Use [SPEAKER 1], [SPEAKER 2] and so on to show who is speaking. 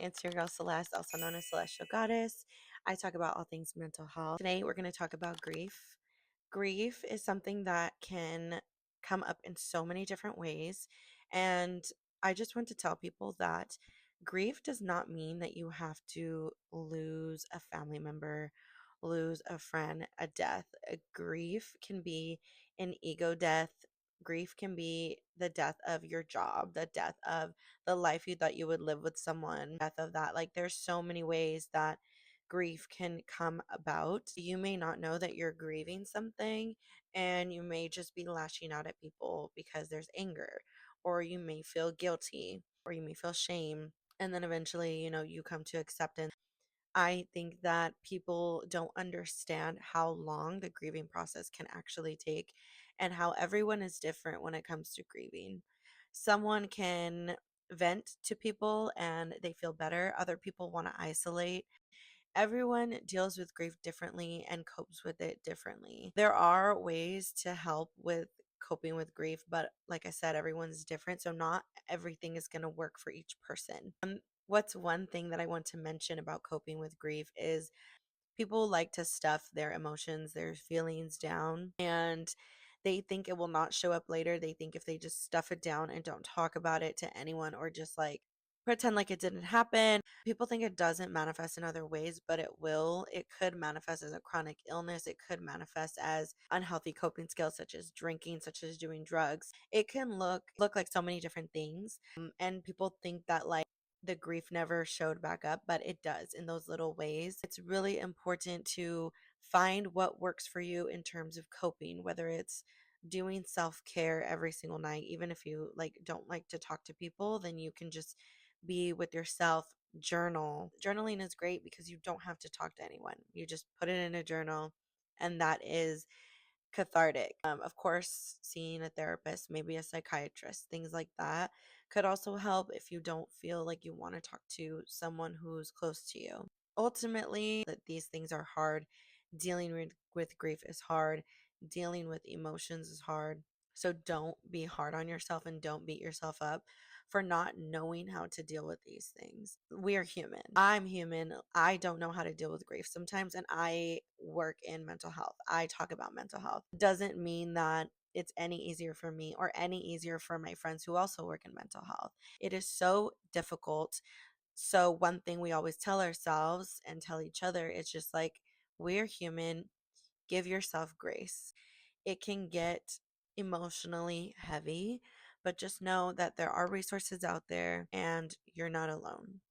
[SPEAKER 1] It's your girl Celeste, also known as Celestial Goddess. I talk about all things mental health. Today, we're going to talk about grief. Grief is something that can come up in so many different ways. And I just want to tell people that grief does not mean that you have to lose a family member, lose a friend, a death. A grief can be an ego death. Grief can be the death of your job, the death of the life you thought you would live with someone, death of that. Like, there's so many ways that grief can come about. You may not know that you're grieving something, and you may just be lashing out at people because there's anger, or you may feel guilty, or you may feel shame. And then eventually, you come to acceptance. I think that people don't understand how long the grieving process can actually take and how everyone is different when it comes to grieving. Someone can vent to people and they feel better, other people want to isolate. Everyone deals with grief differently and copes with it differently. There are ways to help with coping with grief, but like I said, everyone's different. So not everything is going to work for each person. What's one thing that I want to mention about coping with grief is people like to stuff their emotions, their feelings down, and they think it will not show up later. They think if they just stuff it down and don't talk about it to anyone or just like pretend like it didn't happen, people think it doesn't manifest in other ways, but it will. It could manifest as a chronic illness. It could manifest as unhealthy coping skills such as drinking, such as doing drugs. It can look like so many different things. And people think that like the grief never showed back up, but it does in those little ways. It's really important to find what works for you in terms of coping, whether it's doing self-care every single night. Even if you like don't like to talk to people, then you can just be with yourself. Journaling is great because you don't have to talk to anyone. You just put it in a journal, and that is cathartic. Of course, seeing a therapist, maybe a psychiatrist, things like that could also help if you don't feel like you want to talk to someone who's close to you. Ultimately, that these things are hard. Dealing with grief is hard. Dealing with emotions is hard. So don't be hard on yourself and don't beat yourself up for not knowing how to deal with these things. We are human. I'm human. I don't know how to deal with grief sometimes, and I work in mental health. I talk about mental health. Doesn't mean that it's any easier for me or any easier for my friends who also work in mental health. It is so difficult. So, one thing we always tell ourselves and tell each other is just like, we're human. Give yourself grace. It can get emotionally heavy, but just know that there are resources out there and you're not alone.